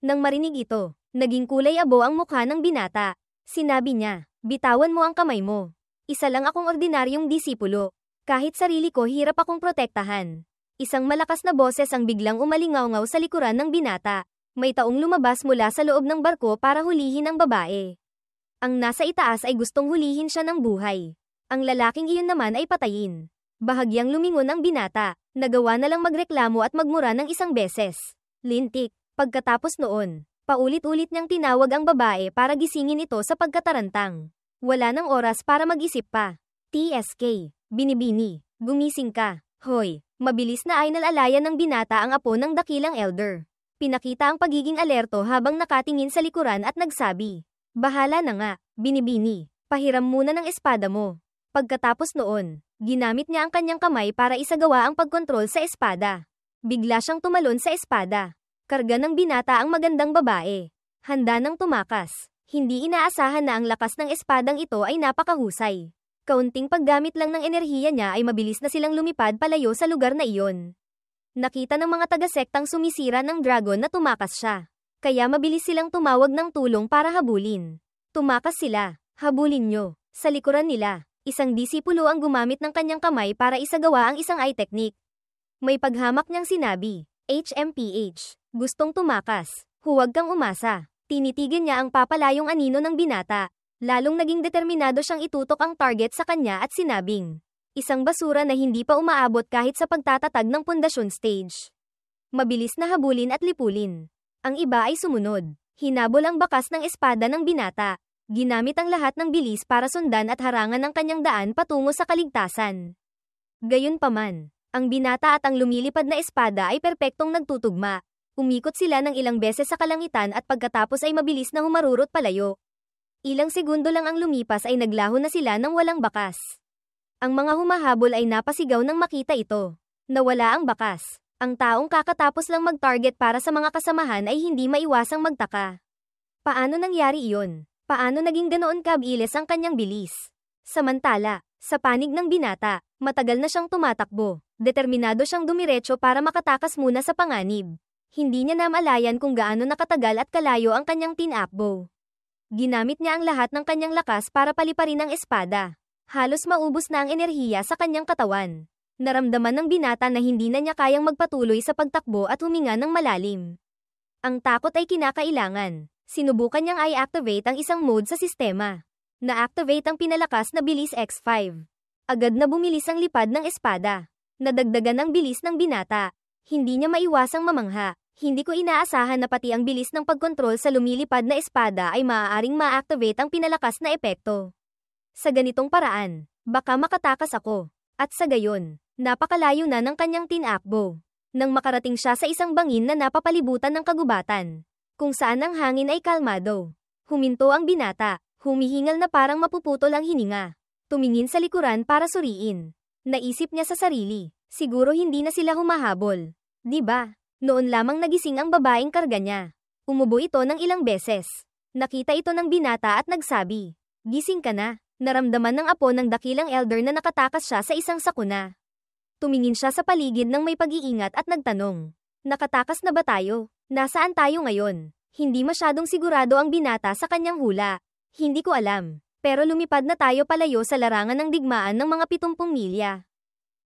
Nang marinig ito, naging kulay abo ang mukha ng binata. Sinabi niya, bitawan mo ang kamay mo. Isa lang akong ordinaryong disipulo. Kahit sarili ko hirap akong protektahan. Isang malakas na boses ang biglang umalingaw-ngaw sa likuran ng binata. May taong lumabas mula sa loob ng barko para hulihin ang babae. Ang nasa itaas ay gustong hulihin siya ng buhay. Ang lalaking iyon naman ay patayin. Bahagyang lumingon ang binata. Nagawa na lang magreklamo at magmura ng isang beses. Lintik. Pagkatapos noon, paulit-ulit niyang tinawag ang babae para gisingin ito sa pagkatarantang. Wala nang oras para mag-isip pa. TSK. Binibini. Gumising ka. Hoy. Mabilis na ay nalalayan ng binata ang apo ng dakilang elder. Pinakita ang pagiging alerto habang nakatingin sa likuran at nagsabi, bahala na nga, Binibini. Pahiram muna ng espada mo. Pagkatapos noon, ginamit niya ang kanyang kamay para isagawa ang pagkontrol sa espada. Bigla siyang tumalon sa espada. Karga ng binata ang magandang babae. Handa nang tumakas. Hindi inaasahan na ang lakas ng espadang ito ay napakahusay. Kaunting paggamit lang ng enerhiya niya ay mabilis na silang lumipad palayo sa lugar na iyon. Nakita ng mga taga-sektang sumisira ng dragon na tumakas siya. Kaya mabilis silang tumawag ng tulong para habulin. Tumakas sila. Habulin nyo. Sa likuran nila, isang disipulo ang gumamit ng kanyang kamay para isagawa ang isang eye technique. May paghamak niyang sinabi, HMPH. Gustong tumakas. Huwag kang umasa. Tinitigan niya ang papalayong anino ng binata. Lalong naging determinado siyang itutok ang target sa kanya at sinabing, isang basura na hindi pa umaabot kahit sa pagtatatag ng pundasyon stage. Mabilis na habulin at lipulin. Ang iba ay sumunod. Hinabol ang bakas ng espada ng binata. Ginamit ang lahat ng bilis para sundan at harangan ang kanyang daan patungo sa kaligtasan. Gayunpaman, ang binata at ang lumilipad na espada ay perpektong nagtutugma. Umikot sila ng ilang beses sa kalangitan at pagkatapos ay mabilis na humarurot palayo. Ilang segundo lang ang lumipas ay naglaho na sila ng walang bakas. Ang mga humahabol ay napasigaw nang makita ito. Nawala ang bakas. Ang taong kakatapos lang mag-target para sa mga kasamahan ay hindi maiwasang magtaka. Paano nangyari iyon? Paano naging ganoon kabilis ang kanyang bilis? Samantala, sa panig ng binata, matagal na siyang tumatakbo. Determinado siyang dumiretso para makatakas muna sa panganib. Hindi niya namalayan kung gaano nakatagal at kalayo ang kanyang tinakbo. Ginamit niya ang lahat ng kanyang lakas para paliparin ang espada. Halos maubos na ang enerhiya sa kanyang katawan. Naramdaman ng binata na hindi na niya kayang magpatuloy sa pagtakbo at huminga ng malalim. Ang takot ay kinakailangan. Sinubukan niyang i-activate ang isang mode sa sistema. Na-activate ang pinalakas na bilis X5. Agad na bumilis ang lipad ng espada. Nadagdagan ang bilis ng binata. Hindi niya maiwasang mamangha. Hindi ko inaasahan na pati ang bilis ng pagkontrol sa lumilipad na espada ay maaaring ma-activate ang pinalakas na epekto. Sa ganitong paraan, baka makatakas ako. At sa gayon, napakalayo na ng kanyang tinakbo. Nang makarating siya sa isang bangin na napapalibutan ng kagubatan, kung saan ang hangin ay kalmado. Huminto ang binata, humihingal na parang mapuputol ang hininga. Tumingin sa likuran para suriin. Naisip niya sa sarili, siguro hindi na sila humahabol. Diba? Noon lamang nagising ang babaeng karga niya. Umubo ito ng ilang beses. Nakita ito ng binata at nagsabi, gising ka na. Naramdaman ng apo ng dakilang elder na nakatakas siya sa isang sakuna. Tumingin siya sa paligid ng may pag-iingat at nagtanong, nakatakas na ba tayo? Nasaan tayo ngayon? Hindi masyadong sigurado ang binata sa kanyang hula. Hindi ko alam. Pero lumipad na tayo palayo sa larangan ng digmaan ng mga 70 milya.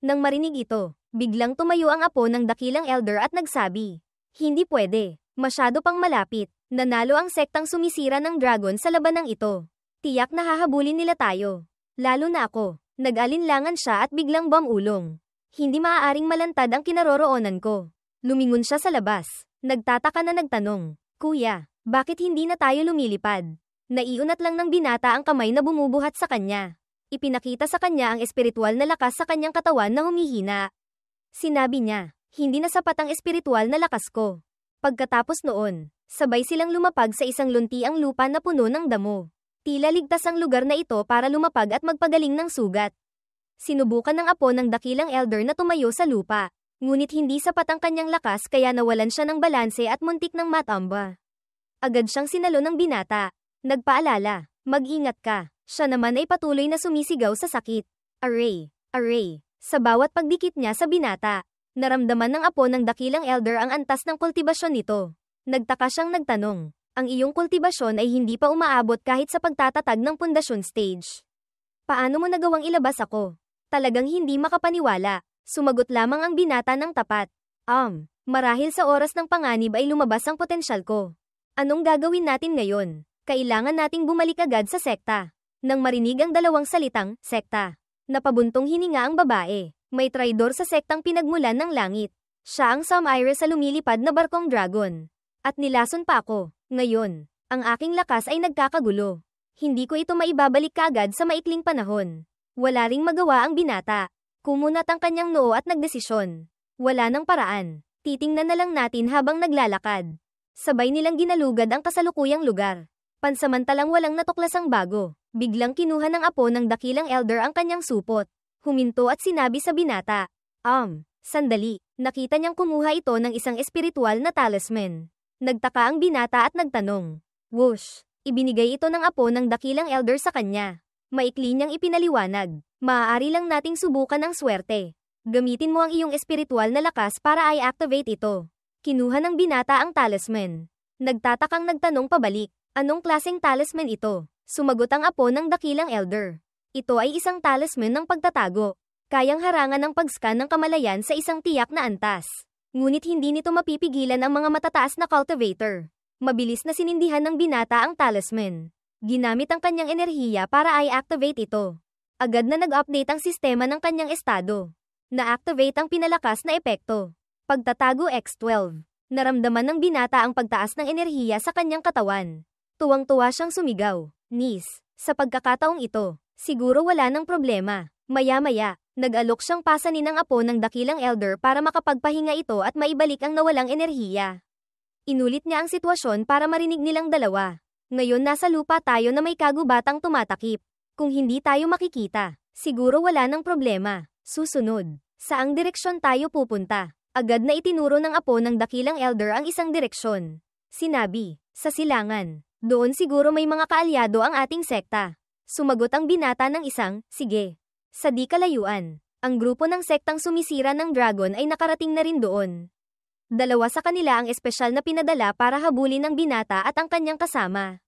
Nang marinig ito, biglang tumayo ang apo ng dakilang elder at nagsabi, hindi pwede. Masyado pang malapit. Nanalo ang sektang sumisira ng dragon sa labanang ito. Tiyak na hahabulin nila tayo. Lalo na ako. Nag-alinlangan siya at biglang bumulong. Hindi maaaring malantad ang kinaroroonan ko. Lumingon siya sa labas. Nagtataka na nagtanong, Kuya, bakit hindi na tayo lumilipad? Naiunat lang ng binata ang kamay na bumubuhat sa kanya. Ipinakita sa kanya ang espiritual na lakas sa kanyang katawan na humihina. Sinabi niya, hindi na sapat ang espiritual na lakas ko. Pagkatapos noon, sabay silang lumapag sa isang luntiang lupa na puno ng damo. Tila ligtas ang lugar na ito para lumapag at magpagaling ng sugat. Sinubukan ng apo ng dakilang elder na tumayo sa lupa. Ngunit hindi sapat ang kanyang lakas kaya nawalan siya ng balanse at muntik ng matamba. Agad siyang sinalo ng binata. Nagpaalala, mag-ingat ka. Siya naman ay patuloy na sumisigaw sa sakit. Aray, aray. Sa bawat pagdikit niya sa binata, naramdaman ng apo ng dakilang elder ang antas ng kultibasyon nito. Nagtaka siyang nagtanong. Ang iyong kultibasyon ay hindi pa umaabot kahit sa pagtatatag ng pundasyon stage. Paano mo nagawang ilabas ako? Talagang hindi makapaniwala. Sumagot lamang ang binata ng tapat. Marahil sa oras ng panganib ay lumabas ang potensyal ko. Anong gagawin natin ngayon? Kailangan nating bumalik agad sa sekta. Nang marinig ang dalawang salitang, sekta, napabuntong hininga ang babae. May traidor sa sektang pinagmulan ng langit. Siya ang Sam Iris sa lumilipad na barkong dragon. At nilason pa ako. Ngayon, ang aking lakas ay nagkakagulo. Hindi ko ito maibabalik kaagad sa maikling panahon. Wala ring magawa ang binata. Kumunat ang kanyang noo at nagdesisyon. Wala nang paraan. Titingnan na lang natin habang naglalakad. Sabay nilang ginalugad ang kasalukuyang lugar. Pansamantalang walang natuklasang bago. Biglang kinuha ng apo ng dakilang elder ang kanyang supot. Huminto at sinabi sa binata. Sandali. Nakita niyang kumuha ito ng isang espiritual na talisman. Nagtaka ang binata at nagtanong. Whoosh! Ibinigay ito ng apo ng dakilang elder sa kanya. Maikli niyang ipinaliwanag. Maaari lang nating subukan ang swerte. Gamitin mo ang iyong espiritual na lakas para i-activate ito. Kinuha ng binata ang talisman. Nagtatakang nagtanong pabalik. Anong klaseng talisman ito? Sumagot ang apo ng dakilang elder. Ito ay isang talisman ng pagtatago. Kayang harangan ng pag-scan ng kamalayan sa isang tiyak na antas. Ngunit hindi nito mapipigilan ang mga matataas na cultivator. Mabilis na sinindihan ng binata ang talisman. Ginamit ang kanyang enerhiya para i-activate ito. Agad na nag-update ang sistema ng kanyang estado. Na-activate ang pinalakas na epekto. Pagtatago X12. Naramdaman ng binata ang pagtaas ng enerhiya sa kanyang katawan. Tuwang-tuwa siyang sumigaw. Nis, sa pagkakataong ito, siguro wala ng problema. Maya-maya, nag-alok siyang pasanin ng apo ng dakilang elder para makapagpahinga ito at maibalik ang nawalang enerhiya. Inulit niya ang sitwasyon para marinig nilang dalawa. Ngayon nasa lupa tayo na may kagubatang tumatakip. Kung hindi tayo makikita, siguro wala ng problema. Susunod, saang direksyon tayo pupunta? Agad na itinuro ng apo ng dakilang elder ang isang direksyon. Sinabi, sa silangan. Doon siguro may mga kaalyado ang ating sekta. Sumagot ang binata ng isang, sige. Sa di kalayuan, ang grupo ng sektang sumisira ng dragon ay nakarating na rin doon. Dalawa sa kanila ang espesyal na pinadala para habulin ng binata at ang kanyang kasama.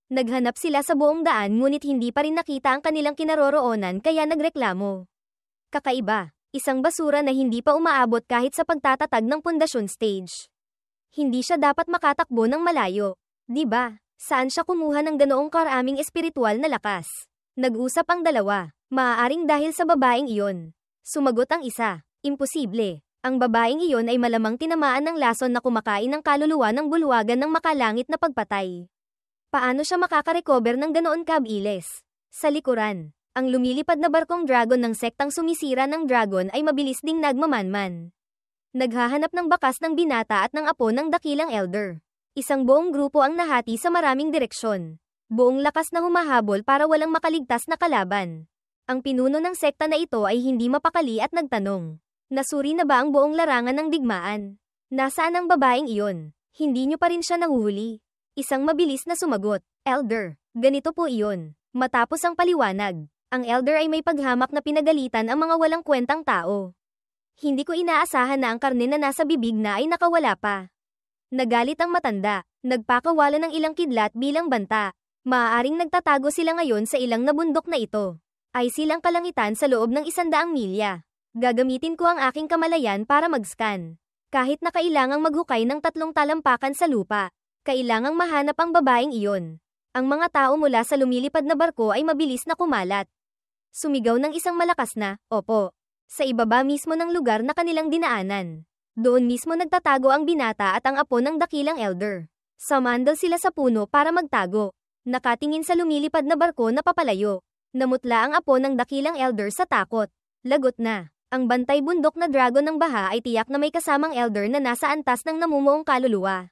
Naghanap sila sa buong daan ngunit hindi pa rin nakita ang kanilang kinaroroonan kaya nagreklamo. Kakaiba, isang basura na hindi pa umaabot kahit sa pagtatatag ng pundasyon stage. Hindi siya dapat makatakbo ng malayo, di ba? Saan siya kumuha ng ganoong karaming espiritual na lakas? Nag-usap ang dalawa. Maaaring dahil sa babaeng iyon. Sumagot ang isa. Imposible. Ang babaeng iyon ay malamang tinamaan ng lason na kumakain ng kaluluwa ng bulwagan ng makalangit na pagpatay. Paano siya makakarecover ng ganoon kabilis? Sa likuran, ang lumilipad na barkong dragon ng sektang sumisira ng dragon ay mabilis ding nagmamanman. Naghahanap ng bakas ng binata at ng apo ng dakilang elder. Isang buong grupo ang nahati sa maraming direksyon. Buong lakas na humahabol para walang makaligtas na kalaban. Ang pinuno ng sekta na ito ay hindi mapakali at nagtanong. Nasuri na ba ang buong larangan ng digmaan? Nasaan ang babaeng iyon? Hindi nyo pa rin siya nahuhuli. Isang mabilis na sumagot. Elder, ganito po iyon. Matapos ang paliwanag, ang elder ay may paghamak na pinagalitan ang mga walang kwentang tao. Hindi ko inaasahan na ang karne na nasa bibig na ay nakawala pa. Nagalit ang matanda, nagpakawala ng ilang kidlat bilang banta. Maaaring nagtatago sila ngayon sa ilang nabundok na ito. Ay silang kalangitan sa loob ng 100 milya. Gagamitin ko ang aking kamalayan para mag-scan. Kahit na kailangang maghukay ng 3 talampakan sa lupa, kailangang mahanap ang babaeng iyon. Ang mga tao mula sa lumilipad na barko ay mabilis na kumalat. Sumigaw ng isang malakas na, opo. Sa ibaba mismo ng lugar na kanilang dinaanan. Doon mismo nagtatago ang binata at ang apo ng dakilang elder. Sumandal sila sa puno para magtago. Nakatingin sa lumilipad na barko na papalayo. Namutla ang apo ng dakilang elder sa takot. Lagot na. Ang bantay bundok na dragon ng baha ay tiyak na may kasamang elder na nasa antas ng namumuong kaluluwa.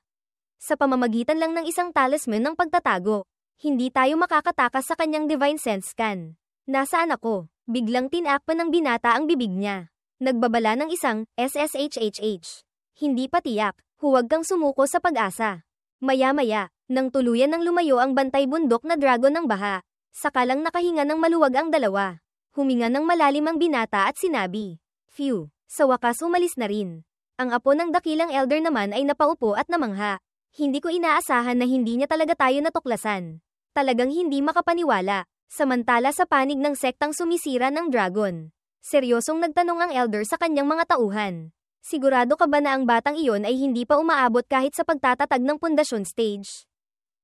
Sa pamamagitan lang ng isang talisman ng pagtatago, hindi tayo makakatakas sa kanyang divine sense scan. Nasaan ako? Biglang tinakpan ng binata ang bibig niya. Nagbabala ng isang SSHHH. Hindi pa tiyak, huwag kang sumuko sa pag-asa. Maya-maya, nang tuluyan ng lumayo ang bantay bundok na dragon ng baha, sakalang nakahinga ng maluwag ang dalawa. Huminga ng malalim ang binata at sinabi, "Phew, sa wakas umalis na rin." Ang apo ng dakilang elder naman ay napaupo at namangha. Hindi ko inaasahan na hindi niya talaga tayo natuklasan. Talagang hindi makapaniwala. Samantala sa panig ng sektang sumisira ng dragon. Seryosong nagtanong ang elder sa kanyang mga tauhan. Sigurado ka ba na ang batang iyon ay hindi pa umaabot kahit sa pagtatatag ng pundasyon stage?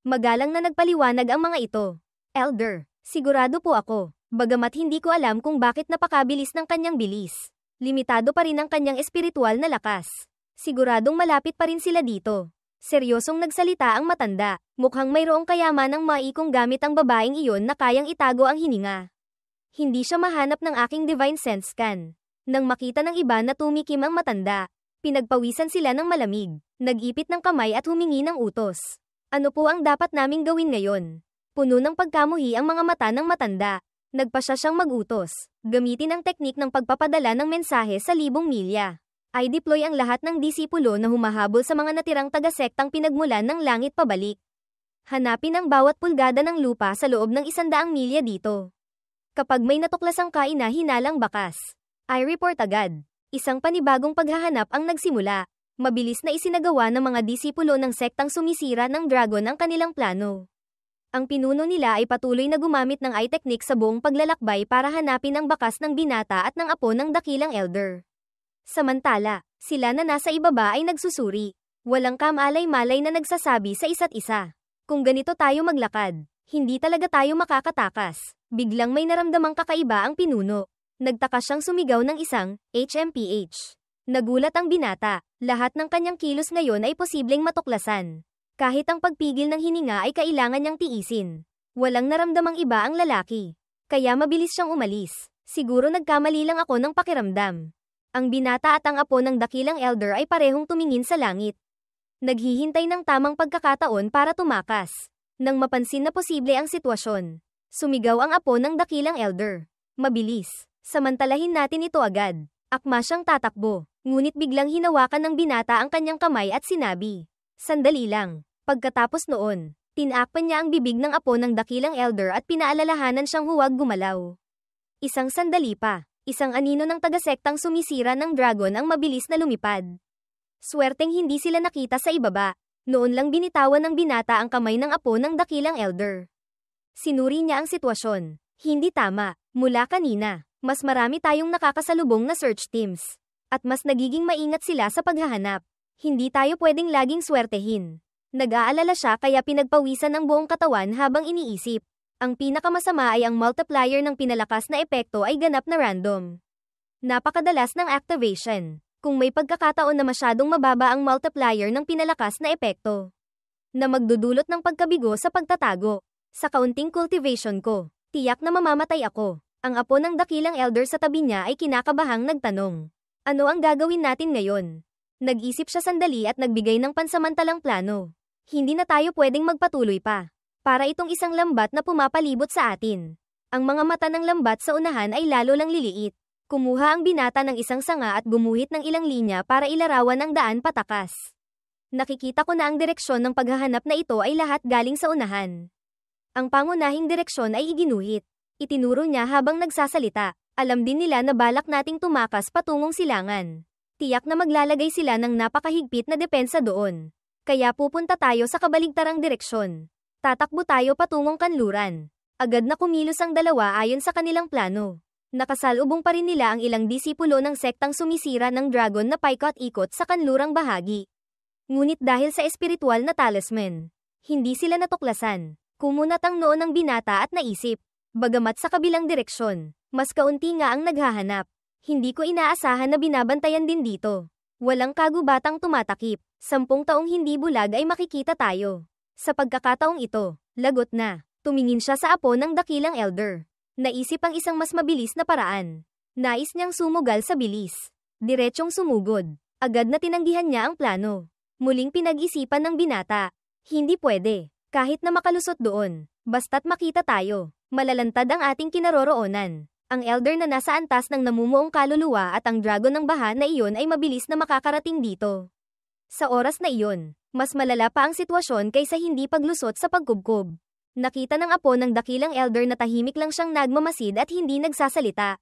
Magalang na nagpaliwanag ang mga ito. Elder, sigurado po ako. Bagamat hindi ko alam kung bakit napakabilis ng kanyang bilis. Limitado pa rin ang kanyang espiritual na lakas. Siguradong malapit pa rin sila dito. Seryosong nagsalita ang matanda. Mukhang mayroong kayamanang maikong gamit ang babaeng iyon na kayang itago ang hininga. Hindi siya mahanap ng aking divine sense scan. Nang makita ng iba na tumikim ang matanda, pinagpawisan sila ng malamig, nag-ipit ng kamay at humingi ng utos. Ano po ang dapat naming gawin ngayon? Puno ng pagkamuhi ang mga mata ng matanda. Nagpasya siyang mag-utos, gamitin ang teknik ng pagpapadala ng mensahe sa libong milya. Ay deploy ang lahat ng disipulo na humahabol sa mga natirang taga-sektang pinagmulan ng langit pabalik. Hanapin ang bawat pulgada ng lupa sa loob ng 100 milya dito. Kapag may natuklasang kaina-hinalang bakas, ay report agad. Isang panibagong paghahanap ang nagsimula. Mabilis na isinagawa ng mga disipulo ng sektang sumisira ng dragon ang kanilang plano. Ang pinuno nila ay patuloy na gumamit ng eye technique sa buong paglalakbay para hanapin ang bakas ng binata at ng apo ng dakilang elder. Samantala, sila na nasa ibaba ay nagsusuri. Walang kamalay-malay na nagsasabi sa isa't isa. Kung ganito tayo maglakad, hindi talaga tayo makakatakas. Biglang may naramdamang kakaiba ang pinuno. Nagtaka siyang sumigaw ng isang HMPH. Nagulat ang binata. Lahat ng kanyang kilos ngayon ay posibleng matuklasan. Kahit ang pagpigil ng hininga ay kailangan niyang tiisin. Walang naramdamang iba ang lalaki. Kaya mabilis siyang umalis. Siguro nagkamali lang ako ng pakiramdam. Ang binata at ang apo ng dakilang elder ay parehong tumingin sa langit. Naghihintay ng tamang pagkakataon para tumakas. Nang mapansin na posible ang sitwasyon, sumigaw ang apo ng dakilang elder. Mabilis. Samantalahin natin ito agad. Akma siyang tatakbo, ngunit biglang hinawakan ng binata ang kanyang kamay at sinabi, "Sandali lang." Pagkatapos noon, tinakpan niya ang bibig ng apo ng dakilang elder at pinaalalahanan siyang huwag gumalaw. Isang sandali pa, isang anino ng taga-sektang sumisira ng dragon ang mabilis na lumipad. Swerteng hindi sila nakita sa ibaba. Noon lang binitawan ng binata ang kamay ng apo ng dakilang elder. Sinuri niya ang sitwasyon. Hindi tama. Mula kanina, mas marami tayong nakakasalubong na search teams. At mas nagiging maingat sila sa paghahanap. Hindi tayo pwedeng laging swertehin. Nag-aalala siya kaya pinagpawisan ng buong katawan habang iniisip. Ang pinakamasama ay ang multiplier ng pinalakas na epekto ay ganap na random. Napakadalas ng activation. Kung may pagkakataon na masyadong mababa ang multiplier ng pinalakas na epekto, na magdudulot ng pagkabigo sa pagtatago. Sa kaunting cultivation ko, tiyak na mamamatay ako. Ang apo ng dakilang elder sa tabi niya ay kinakabahang nagtanong. Ano ang gagawin natin ngayon? Nag-isip siya sandali at nagbigay ng pansamantalang plano. Hindi na tayo pwedeng magpatuloy pa. Para itong isang lambat na pumapalibot sa atin. Ang mga mata ng lambat sa unahan ay lalo lang liliit. Kumuha ang binata ng isang sanga at gumuhit ng ilang linya para ilarawan ang daan patakas. Nakikita ko na ang direksyon ng paghahanap na ito ay lahat galing sa unahan. Ang pangunahing direksyon ay iginuhit. Itinuro niya habang nagsasalita. Alam din nila na balak nating tumakas patungong silangan. Tiyak na maglalagay sila ng napakahigpit na depensa doon. Kaya pupunta tayo sa kabaligtarang direksyon. Tatakbo tayo patungong kanluran. Agad na kumilos ang dalawa ayon sa kanilang plano. Nakasalubong pa rin nila ang ilang disipulo ng sektang sumisira ng dragon na paikot-ikot sa kanlurang bahagi. Ngunit dahil sa espiritual na talisman, hindi sila natuklasan. Kumunat ang noo ng binata at naisip. Bagamat sa kabilang direksyon, mas kaunti nga ang naghahanap. Hindi ko inaasahan na binabantayan din dito. Walang kagubatang tumatakip. 10 taong hindi bulag ay makikita tayo. Sa pagkakataong ito, lagot na. Tumingin siya sa apo ng dakilang elder. Naisip ang isang mas mabilis na paraan. Nais niyang sumugal sa bilis. Diretsyong sumugod. Agad na tinanggihan niya ang plano. Muling pinag-isipan ng binata. Hindi pwede. Kahit na makalusot doon. Basta't makita tayo. Malalantad ang ating kinaroroonan. Ang elder na nasa antas ng namumuong kaluluwa at ang dragon ng baha na iyon ay mabilis na makakarating dito. Sa oras na iyon, mas malala pa ang sitwasyon kaysa hindi paglusot sa pagkubkob. Nakita ng apo ng dakilang elder na tahimik lang siyang nagmamasid at hindi nagsasalita.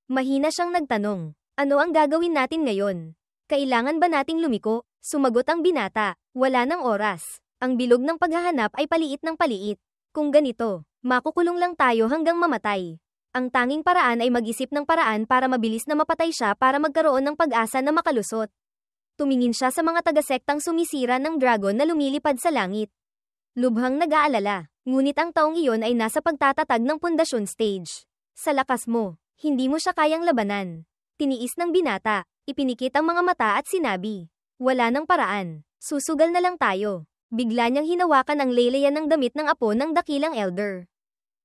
Mahina siyang nagtanong, ano ang gagawin natin ngayon? Kailangan ba nating lumiko? Sumagot ang binata. Wala ng oras. Ang bilog ng paghahanap ay paliit ng paliit. Kung ganito, makukulong lang tayo hanggang mamatay. Ang tanging paraan ay mag-isip ng paraan para mabilis na mapatay siya para magkaroon ng pag-asa na makalusot. Tumingin siya sa mga tagasektang sumisira ng dragon na lumilipad sa langit. Lubhang nag-aalala, ngunit ang taong iyon ay nasa pagtatatag ng pundasyon stage. Sa lakas mo, hindi mo siya kayang labanan. Tiniis ng binata, ipinikit ang mga mata at sinabi, wala ng paraan, susugal na lang tayo. Bigla niyang hinawakan ang laylayan ng damit ng apo ng dakilang elder.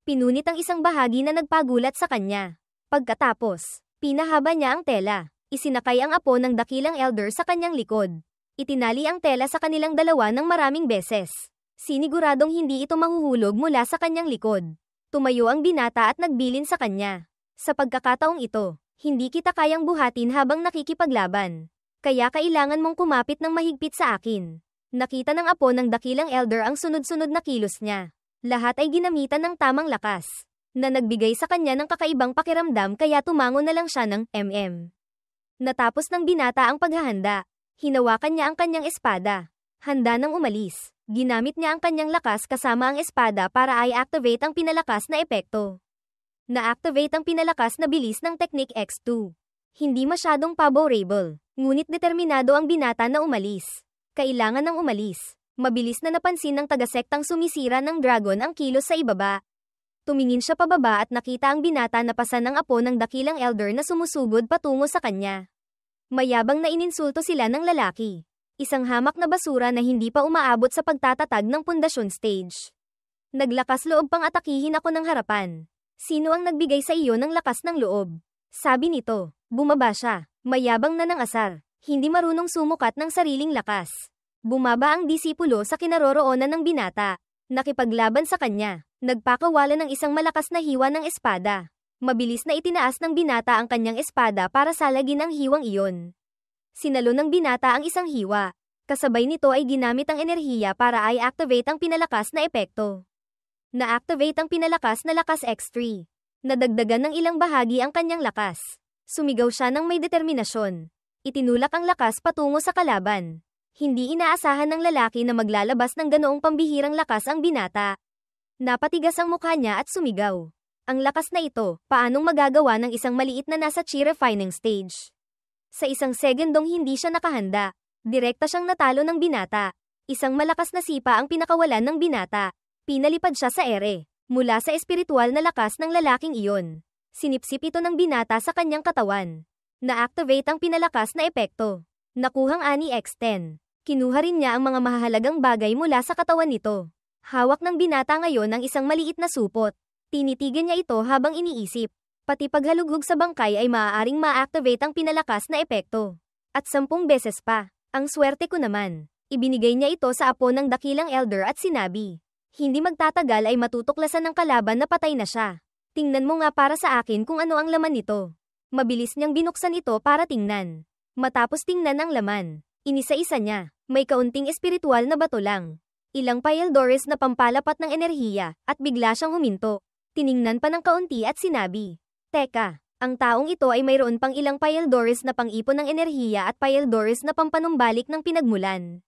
Pinunit ang isang bahagi na nagpagulat sa kanya. Pagkatapos, pinahaba niya ang tela. Isinakay ang apo ng dakilang elder sa kanyang likod. Itinali ang tela sa kanilang dalawa ng maraming beses. Siniguradong hindi ito mahuhulog mula sa kanyang likod. Tumayo ang binata at nagbilin sa kanya. Sa pagkakataong ito, hindi kita kayang buhatin habang nakikipaglaban. Kaya kailangan mong kumapit ng mahigpit sa akin. Nakita ng apo ng dakilang elder ang sunod-sunod na kilos niya. Lahat ay ginamitan ng tamang lakas, na nagbigay sa kanya ng kakaibang pakiramdam kaya tumango na lang siya ng Natapos ng binata ang paghahanda, hinawakan niya ang kanyang espada. Handa nang umalis, ginamit niya ang kanyang lakas kasama ang espada para i-activate ang pinalakas na epekto. Na-activate ang pinalakas na bilis ng Technique X2. Hindi masyadong favorable, ngunit determinado ang binata na umalis. Kailangan ng umalis. Mabilis na napansin ng tagasektang sumisira ng dragon ang kilos sa ibaba. Tumingin siya pababa at nakita ang binata na pasan ng apo ng dakilang elder na sumusugod patungo sa kanya. Mayabang na ininsulto sila ng lalaki. Isang hamak na basura na hindi pa umaabot sa pagtatatag ng pundasyon stage. Naglakas loob pang atakihin ako ng harapan. Sino ang nagbigay sa iyo ng lakas ng loob? Sabi nito, bumaba siya. Mayabang na ng asar. Hindi marunong sumukat ng sariling lakas. Bumaba ang disipulo sa kinaroroonan ng binata. Nakipaglaban sa kanya. Nagpakawala ng isang malakas na hiwa ng espada. Mabilis na itinaas ng binata ang kanyang espada para salagin ang hiwang iyon. Sinalo ng binata ang isang hiwa. Kasabay nito ay ginamit ang enerhiya para i-activate ang pinalakas na epekto. Na-activate ang pinalakas na lakas X3. Nadagdagan ng ilang bahagi ang kanyang lakas. Sumigaw siya ng may determinasyon. Itinulak ang lakas patungo sa kalaban. Hindi inaasahan ng lalaki na maglalabas ng ganoong pambihirang lakas ang binata. Napatigas ang mukha niya at sumigaw. Ang lakas na ito, paanong magagawa ng isang maliit na nasa chi refining stage? Sa isang segundong hindi siya nakahanda, direkta siyang natalo ng binata. Isang malakas na sipa ang pinakawalan ng binata. Pinalipad siya sa ere, mula sa espiritual na lakas ng lalaking iyon. Sinipsip ito ng binata sa kanyang katawan. Na-activate ang pinalakas na epekto. Nakuhang ani X10. Kinuha rin niya ang mga mahahalagang bagay mula sa katawan nito. Hawak ng binata ngayon ang isang maliit na supot. Tinitigan niya ito habang iniisip. Pati paghalughog sa bangkay ay maaaring ma-activate ang pinalakas na epekto. At 10 beses pa. Ang swerte ko naman. Ibinigay niya ito sa apo ng dakilang elder at sinabi. Hindi magtatagal ay matutuklasan ng kalaban na patay na siya. Tingnan mo nga para sa akin kung ano ang laman nito. Mabilis niyang binuksan ito para tingnan. Matapos tingnan ang laman, inisa-isa niya. May kaunting espiritual na bato lang. Ilang Pyldores na pampalapat ng enerhiya, at bigla siyang huminto. Tiningnan pa ng kaunti at sinabi, teka, ang taong ito ay mayroon pang ilang Pyldores na pang-ipon ng enerhiya at Pyldores na pampanumbalik ng pinagmulan.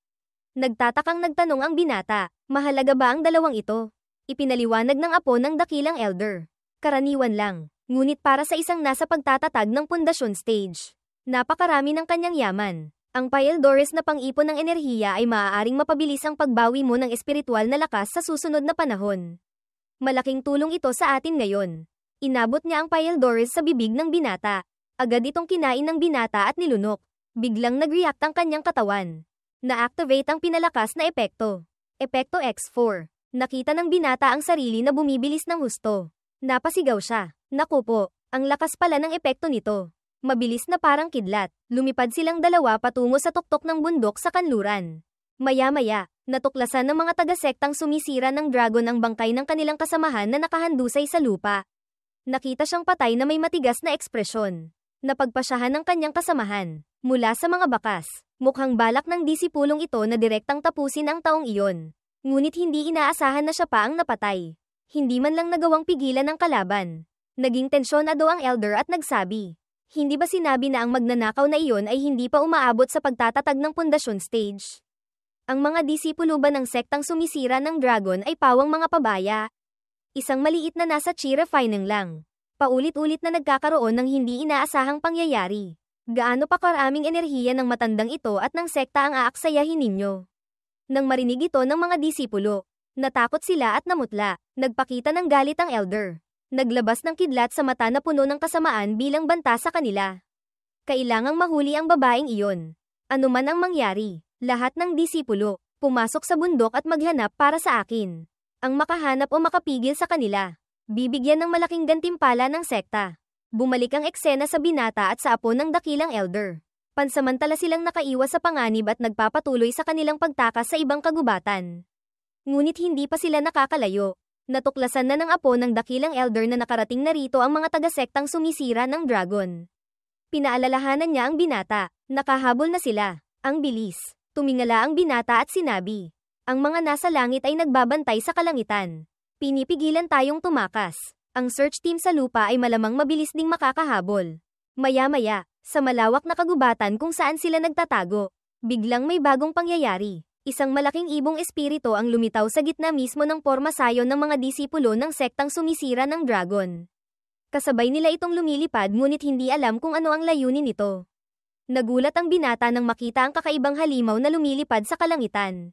Nagtatakang nagtanong ang binata, mahalaga ba ang dalawang ito? Ipinaliwanag ng apo ng dakilang elder. Karaniwan lang, ngunit para sa isang nasa pagtatatag ng pundasyon stage. Napakarami ng kanyang yaman. Ang Pyldores na pang-ipon ng enerhiya ay maaaring mapabilis ang pagbawi mo ng espiritual na lakas sa susunod na panahon. Malaking tulong ito sa atin ngayon. Inabot niya ang Pyldores sa bibig ng binata. Agad itong kinain ng binata at nilunok. Biglang nag-react ang kanyang katawan. Na-activate ang pinalakas na epekto. Epekto X4. Nakita ng binata ang sarili na bumibilis ng husto. Napasigaw siya. Naku po, ang lakas pala ng epekto nito. Mabilis na parang kidlat, lumipad silang dalawa patungo sa tuktok ng bundok sa kanluran. Maya-maya, natuklasan ng mga taga-sektang sumisira ng dragon ang bangkay ng kanilang kasamahan na nakahandusay sa lupa. Nakita siyang patay na may matigas na ekspresyon. Napagpasyahan ng kanyang kasamahan. Mula sa mga bakas, mukhang balak ng disipulong ito na direktang tapusin ang taong iyon. Ngunit hindi inaasahan na siya pa ang napatay. Hindi man lang nagawang pigilan ng kalaban. Naging tensyonado ang elder at nagsabi. Hindi ba sinabi na ang magnanakaw na iyon ay hindi pa umaabot sa pagtatatag ng pundasyon stage? Ang mga disipulo ba ng sektang sumisira ng dragon ay pawang mga pabaya? Isang maliit na nasa chi refining lang. Paulit-ulit na nagkakaroon ng hindi inaasahang pangyayari. Gaano pa karaming enerhiya ng matandang ito at ng sekta ang aaksayahin ninyo? Nang marinig ito ng mga disipulo, natakot sila at namutla. Nagpakita ng galit ang elder. Naglabas ng kidlat sa mata na puno ng kasamaan bilang banta sa kanila. Kailangang mahuli ang babaeng iyon. Ano man ang mangyari, lahat ng disipulo, pumasok sa bundok at maghanap para sa akin. Ang makahanap o makapigil sa kanila, bibigyan ng malaking gantimpala ng sekta. Bumalik ang eksena sa binata at sa apo ng dakilang elder. Pansamantala silang nakaiwas sa panganib at nagpapatuloy sa kanilang pagtakas sa ibang kagubatan. Ngunit hindi pa sila nakakalayo. Natuklasan na ng apo ng dakilang elder na nakarating na rito ang mga taga-sektang sumisira ng dragon. Pinaalalahanan niya ang binata. Nakahabol na sila. Ang bilis. Tumingala ang binata at sinabi. Ang mga nasa langit ay nagbabantay sa kalangitan. Pinipigilan tayong tumakas. Ang search team sa lupa ay malamang mabilis ding makakahabol. Maya-maya, sa malawak na kagubatan kung saan sila nagtatago, biglang may bagong pangyayari. Isang malaking ibong espiritu ang lumitaw sa gitna mismo ng pormasayon ng mga disipulo ng sektang sumisira ng dragon. Kasabay nila itong lumilipad ngunit hindi alam kung ano ang layunin nito. Nagulat ang binata nang makita ang kakaibang halimaw na lumilipad sa kalangitan.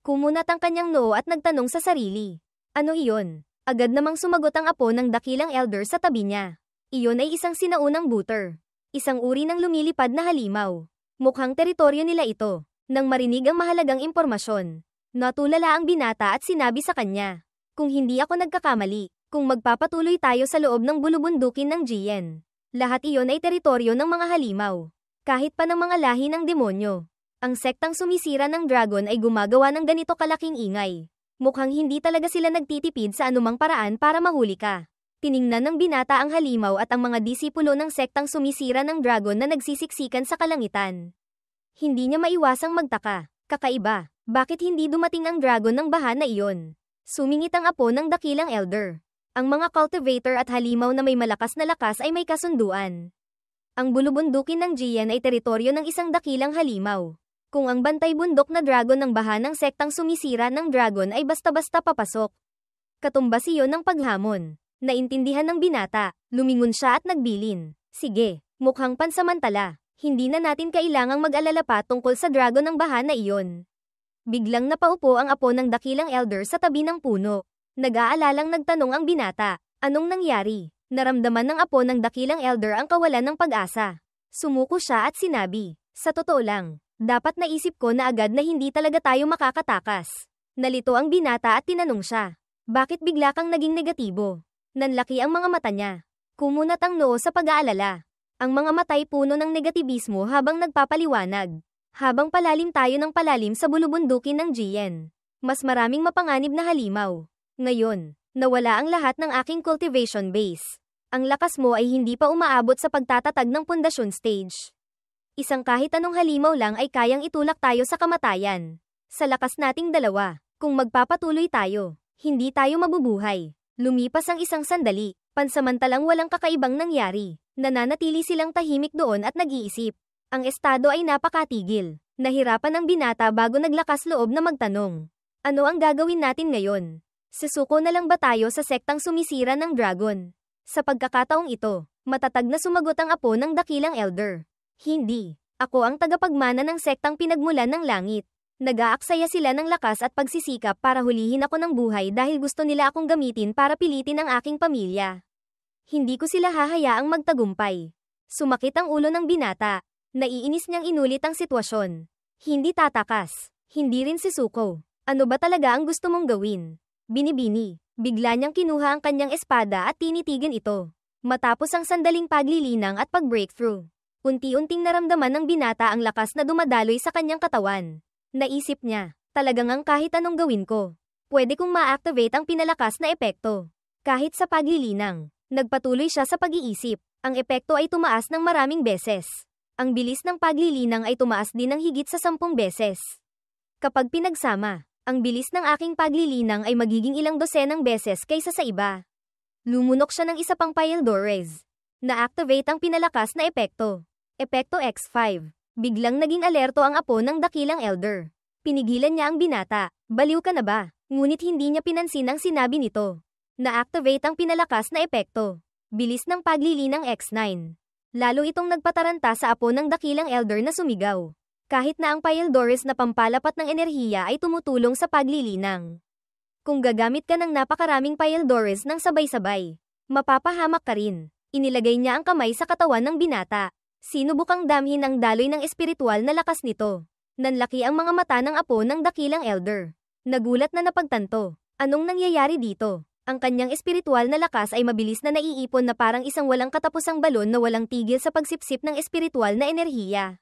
Kumunat ang kanyang noo at nagtanong sa sarili. Ano iyon? Agad namang sumagot ang apo ng dakilang elder sa tabi niya. Iyon ay isang sinaunang booter. Isang uri ng lumilipad na halimaw. Mukhang teritoryo nila ito. Nang marinig ang mahalagang impormasyon, natulala ang binata at sinabi sa kanya. Kung hindi ako nagkakamali, kung magpapatuloy tayo sa loob ng bulubundukin ng Jiyen, lahat iyon ay teritoryo ng mga halimaw. Kahit pa ng mga lahi ng demonyo. Ang sektang sumisira ng dragon ay gumagawa ng ganito kalaking ingay. Mukhang hindi talaga sila nagtitipid sa anumang paraan para mahuli ka. Tiningnan ng binata ang halimaw at ang mga disipulo ng sektang sumisira ng dragon na nagsisiksikan sa kalangitan. Hindi niya maiwasang magtaka. Kakaiba, bakit hindi dumating ang dragon ng baha na iyon? Sumingit ang apo ng dakilang elder. Ang mga cultivator at halimaw na may malakas na lakas ay may kasunduan. Ang bulubundukin ng Jiyen ay teritoryo ng isang dakilang halimaw. Kung ang bantay bundok na dragon ng baha ng sektang sumisira ng dragon ay basta-basta papasok. Katumbas iyon ng paghamon. Naintindihan ng binata, lumingon siya at nagbilin. Sige, mukhang pansamantala. Hindi na natin kailangang mag-alala pa tungkol sa dragon ng baha na iyon. Biglang napaupo ang apo ng dakilang elder sa tabi ng puno. Nag-aalalang nagtanong ang binata, anong nangyari? Naramdaman ng apo ng dakilang elder ang kawalan ng pag-asa. Sumuko siya at sinabi, sa totoo lang, dapat naisip ko na agad na hindi talaga tayo makakatakas. Nalito ang binata at tinanong siya, bakit bigla kang naging negatibo? Nanlaki ang mga mata niya. Kumunat ang noo sa pag-aalala. Ang mga matay puno ng negatibismo habang nagpapaliwanag. Habang palalim tayo ng palalim sa bulubundukin ng Jiyen. Mas maraming mapanganib na halimaw. Ngayon, nawala ang lahat ng aking cultivation base. Ang lakas mo ay hindi pa umaabot sa pagtatatag ng pundasyon stage. Isang kahit anong halimaw lang ay kayang itulak tayo sa kamatayan. Sa lakas nating dalawa, kung magpapatuloy tayo, hindi tayo mabubuhay. Lumipas ang isang sandali, pansamantalang walang kakaibang nangyari. Nananatili silang tahimik doon at nag-iisip. Ang estado ay napakatigil. Nahirapan ang binata bago naglakas loob na magtanong. Ano ang gagawin natin ngayon? Susuko na lang ba tayo sa sektang sumisira ng dragon? Sa pagkakataong ito, matatag na sumagot ang apo ng dakilang elder. Hindi. Ako ang tagapagmana ng sektang pinagmulan ng langit. Nag-aaksaya sila ng lakas at pagsisikap para hulihin ako ng buhay dahil gusto nila akong gamitin para pilitin ang aking pamilya. Hindi ko sila hahayaang magtagumpay. Sumakit ang ulo ng binata. Naiinis niyang inulit ang sitwasyon. Hindi tatakas. Hindi rin sisuko. Ano ba talaga ang gusto mong gawin? Binibini. Bigla niyang kinuha ang kanyang espada at tinitigan ito. Matapos ang sandaling paglilinang at pag-breakthrough. Unti-unting naramdaman ng binata ang lakas na dumadaloy sa kanyang katawan. Naisip niya, talagang ang kahit anong gawin ko. Pwede kong ma-activate ang pinalakas na epekto. Kahit sa paglilinang. Nagpatuloy siya sa pag-iisip. Ang epekto ay tumaas ng maraming beses. Ang bilis ng paglilinang ay tumaas din ng higit sa 10 beses. Kapag pinagsama, ang bilis ng aking paglilinang ay magiging ilang dosenang beses kaysa sa iba. Lumunok siya ng isa pang Pyldores. Na-activate ang pinalakas na epekto. Epekto X5. Biglang naging alerto ang apo ng dakilang elder. Pinigilan niya ang binata. Baliw ka na ba? Ngunit hindi niya pinansin ang sinabi nito. Na-activate ang pinalakas na epekto. Bilis ng paglili ng X9. Lalo itong nagpataranta sa apo ng dakilang elder na sumigaw. Kahit na ang Pyldores na pampalapat ng enerhiya ay tumutulong sa paglilinang. Kung gagamit ka ng napakaraming Pyldores ng sabay-sabay, mapapahamak ka rin. Inilagay niya ang kamay sa katawan ng binata. Sinubukang damhin ang daloy ng espiritual na lakas nito. Nanlaki ang mga mata ng apo ng dakilang elder. Nagulat na napagtanto. Anong nangyayari dito? Ang kanyang espiritual na lakas ay mabilis na naiipon na parang isang walang katapusang balon na walang tigil sa pagsipsip ng espiritual na enerhiya.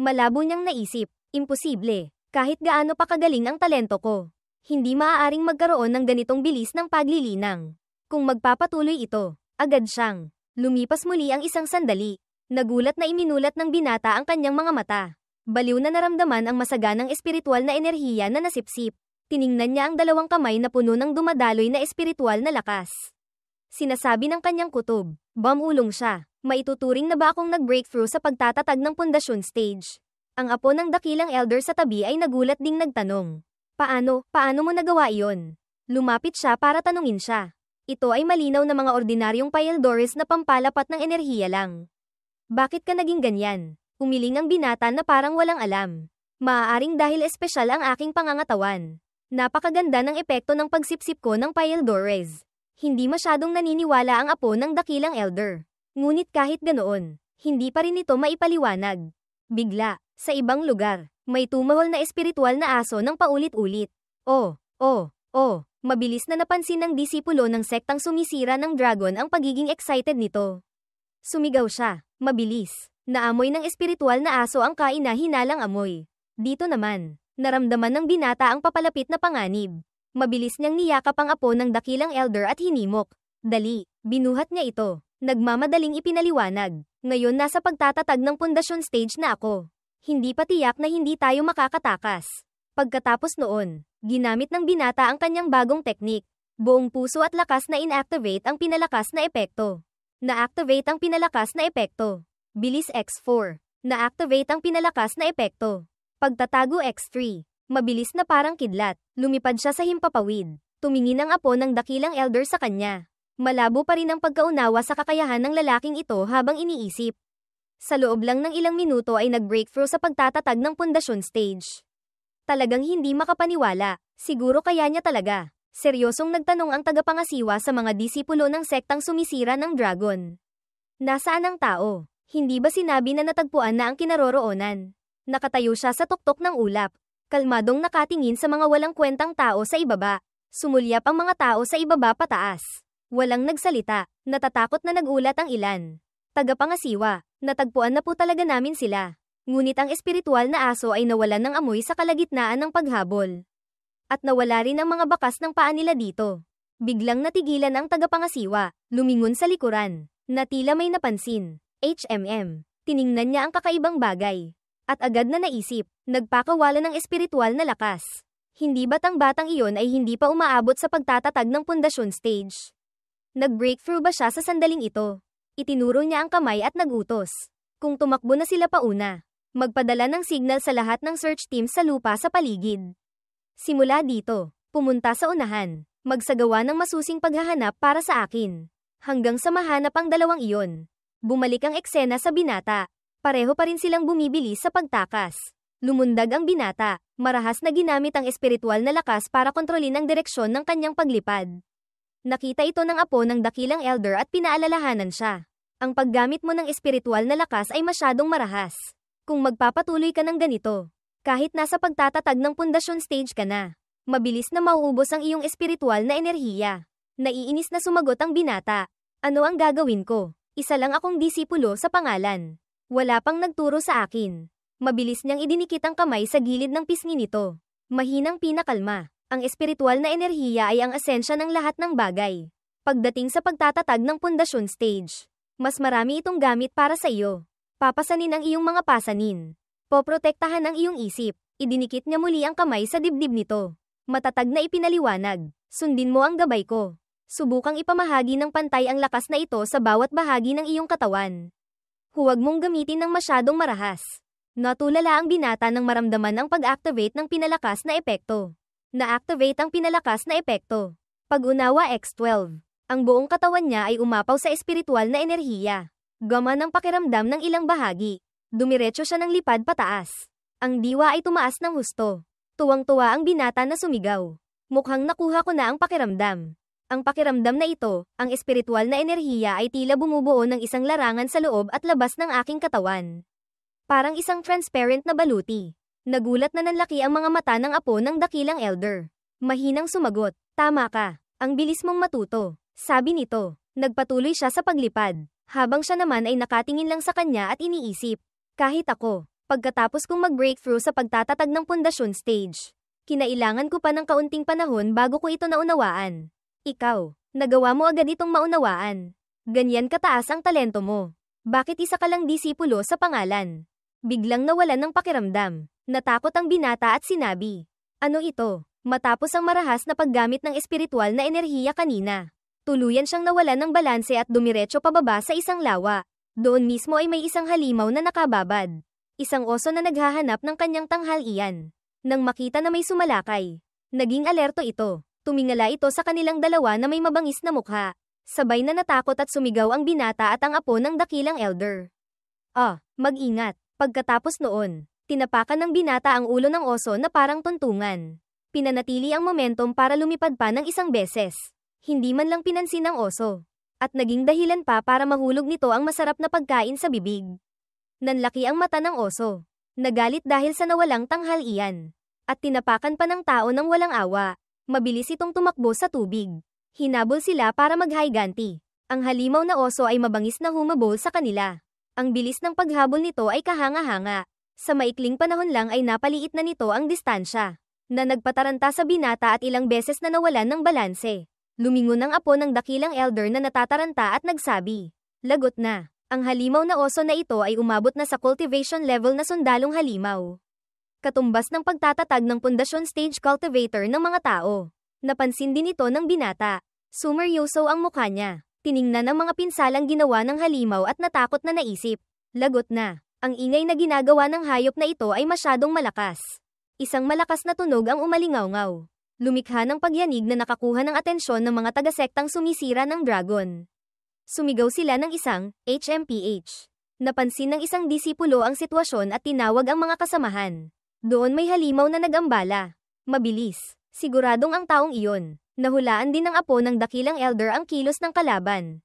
Malabo niyang naisip, imposible. Kahit gaano pa kagaling ang talento ko, hindi maaaring magkaroon ng ganitong bilis ng paglilinang. Kung magpapatuloy ito, agad siyang lumipas muli ang isang sandali. Nagulat na iminulat ng binata ang kanyang mga mata. Baliw na naramdaman ang masaganang espiritual na enerhiya na nasipsip. Tiningnan niya ang dalawang kamay na puno ng dumadaloy na espiritual na lakas. Sinasabi ng kanyang kutob, "Bamulong siya. Maituturing na ba akong nag-breakthrough sa pagtatatag ng pundasyon stage?" Ang apo ng dakilang elder sa tabi ay nagulat ding nagtanong. Paano mo nagawa iyon? Lumapit siya para tanungin siya. Ito ay malinaw na mga ordinaryong Pyldores na pampalapat ng enerhiya lang. Bakit ka naging ganyan? Umiling ang binata na parang walang alam. Maaaring dahil espesyal ang aking pangangatawan. Napakaganda ng epekto ng pagsipsip ko ng Pyldores. Hindi masyadong naniniwala ang apo ng dakilang elder. Ngunit kahit ganoon, hindi pa rin ito maipaliwanag. Bigla, sa ibang lugar, may tumawal na espiritual na aso ng paulit-ulit. Oh, mabilis na napansin ng disipulo ng sektang sumisira ng dragon ang pagiging excited nito. Sumigaw siya, mabilis. Naamoy ng espiritual na aso ang kaina-hinalang amoy. Dito naman, naramdaman ng binata ang papalapit na panganib. Mabilis niyang niyakap ang apo ng dakilang elder at hinimok. Dali, binuhat niya ito. Nagmamadaling ipinaliwanag. Ngayon nasa pagtatatag ng pundasyon stage na ako. Hindi pa tiyak na hindi tayo makakatakas. Pagkatapos noon, ginamit ng binata ang kanyang bagong teknik. Buong puso at lakas na inactivate ang pinalakas na epekto. Na-activate ang pinalakas na epekto. Bilis X4. Na-activate ang pinalakas na epekto. Pagtatago X3. Mabilis na parang kidlat. Lumipad siya sa himpapawid. Tumingin ang apo ng dakilang elder sa kanya. Malabo pa rin ang pagkaunawa sa kakayahan ng lalaking ito habang iniisip. Sa loob lang ng ilang minuto ay nag-breakthrough sa pagtatatag ng pundasyon stage. Talagang hindi makapaniwala. Siguro kaya niya talaga. Seryosong nagtanong ang tagapangasiwa sa mga disipulo ng sektang sumisira ng dragon. Nasaan ang tao? Hindi ba sinabi na natagpuan na ang kinaroroonan? Nakatayo siya sa tuktok ng ulap. Kalmadong nakatingin sa mga walang kwentang tao sa ibaba. Sumulyap ang mga tao sa ibaba pataas. Walang nagsalita. Natatakot na nagulat ang ilan. Tagapangasiwa, natagpuan na po talaga namin sila. Ngunit ang espiritual na aso ay nawalan ng amoy sa kalagitnaan ng paghabol. At nawala rin ang mga bakas ng paa nila dito. Biglang natigilan ang tagapangasiwa, lumingon sa likuran, na tila may napansin. Tiningnan niya ang kakaibang bagay. At agad na naisip, nagpakawala ng espiritual na lakas. Hindi ba't ang batang iyon ay hindi pa umaabot sa pagtatatag ng pundasyon stage? Nag-breakthrough ba siya sa sandaling ito? Itinuro niya ang kamay at nagutos. Kung tumakbo na sila pauna, magpadala ng signal sa lahat ng search team sa lupa sa paligid. Simula dito, pumunta sa unahan, magsagawa ng masusing paghahanap para sa akin. Hanggang sa mahanap ang dalawang iyon. Bumalik ang eksena sa binata. Pareho pa rin silang bumibilis sa pagtakas. Lumundag ang binata, marahas na ginamit ang espiritual na lakas para kontrolin ang direksyon ng kanyang paglipad. Nakita ito ng apo ng dakilang elder at pinaalalahanan siya. Ang paggamit mo ng espiritual na lakas ay masyadong marahas. Kung magpapatuloy ka ng ganito, kahit nasa pagtatatag ng pundasyon stage ka na, mabilis na mauubos ang iyong espiritual na enerhiya. Naiinis na sumagot ang binata. Ano ang gagawin ko? Isa lang akong disipulo sa pangalan. Wala pang nagturo sa akin. Mabilis niyang idinikit ang kamay sa gilid ng pisngi nito. Mahinang pinakalma. Ang espiritual na enerhiya ay ang esensya ng lahat ng bagay. Pagdating sa pagtatatag ng pundasyon stage, mas marami itong gamit para sa iyo. Papasanin ang iyong mga pasanin. Poprotektahan ang iyong isip. Idinikit niya muli ang kamay sa dibdib nito. Matatag na ipinaliwanag. Sundin mo ang gabay ko. Subukang ipamahagi ng pantay ang lakas na ito sa bawat bahagi ng iyong katawan. Huwag mong gamitin ng masyadong marahas. Natulala ang binata nang maramdaman ang pag-activate ng pinalakas na epekto. Na-activate ang pinalakas na epekto. Pag-unawa X12. Ang buong katawan niya ay umapaw sa espiritual na enerhiya. Gama ng pakiramdam ng ilang bahagi. Dumiretso siya ng lipad pataas. Ang diwa ay tumaas ng husto. Tuwang-tuwa ang binata na sumigaw. Mukhang nakuha ko na ang pakiramdam. Ang pakiramdam na ito, ang espiritual na enerhiya ay tila bumubuo ng isang larangan sa loob at labas ng aking katawan. Parang isang transparent na baluti. Nagulat na nanlaki ang mga mata ng apo ng dakilang elder. Mahinang sumagot, tama ka. Ang bilis mong matuto. Sabi nito. Nagpatuloy siya sa paglipad. Habang siya naman ay nakatingin lang sa kanya at iniisip. Kahit ako, pagkatapos kong mag-breakthrough sa pagtatatag ng pundasyon stage, kinailangan ko pa ng kaunting panahon bago ko ito naunawaan. Ikaw, nagawa mo agad itong maunawaan. Ganyan kataas ang talento mo. Bakit isa ka lang disipulo sa pangalan? Biglang nawalan ng pakiramdam. Natakot ang binata at sinabi. Ano ito? Matapos ang marahas na paggamit ng espiritual na enerhiya kanina, tuluyan siyang nawalan ng balanse at dumiretso pababa sa isang lawa. Doon mismo ay may isang halimaw na nakababad. Isang oso na naghahanap ng kanyang tanghalian. Nang makita na may sumalakay, naging alerto ito. Tumingala ito sa kanilang dalawa na may mabangis na mukha. Sabay na natakot at sumigaw ang binata at ang apo ng dakilang elder. Mag-ingat. Pagkatapos noon, tinapakan ng binata ang ulo ng oso na parang tuntungan. Pinanatili ang momentum para lumipad pa ng isang beses. Hindi man lang pinansin ng oso. At naging dahilan pa para mahulog nito ang masarap na pagkain sa bibig. Nanlaki ang mata ng oso. Nagalit dahil sa nawalang tanghalian. At tinapakan pa ng tao ng walang awa. Mabilis itong tumakbo sa tubig. Hinabol sila para maghayganti. Ang halimaw na oso ay mabangis na humabol sa kanila. Ang bilis ng paghabol nito ay kahanga-hanga. Sa maikling panahon lang ay napaliit na nito ang distansya. Na nagpataranta sa binata at ilang beses na nawalan ng balanse. Lumingon ang apo ng dakilang elder na natataranta at nagsabi. Lagot na. Ang halimaw na oso na ito ay umabot na sa cultivation level na sundalong halimaw. Katumbas ng pagtatatag ng pundasyon stage cultivator ng mga tao. Napansin din ito ng binata. Sumeryoso ang mukha niya. Tiningnan ang mga pinsalang ginawa ng halimaw at natakot na naisip. Lagot na. Ang ingay na ginagawa ng hayop na ito ay masyadong malakas. Isang malakas na tunog ang umalingaw-ngaw. Lumikha ng pagyanig na nakakuha ng atensyon ng mga taga-sektang sumisira ng dragon. Sumigaw sila ng isang HMPH. Napansin ng isang disipulo ang sitwasyon at tinawag ang mga kasamahan. Doon may halimaw na nag-ambala. Mabilis. Siguradong ang taong iyon. Nahulaan din ng apo ng dakilang elder ang kilos ng kalaban.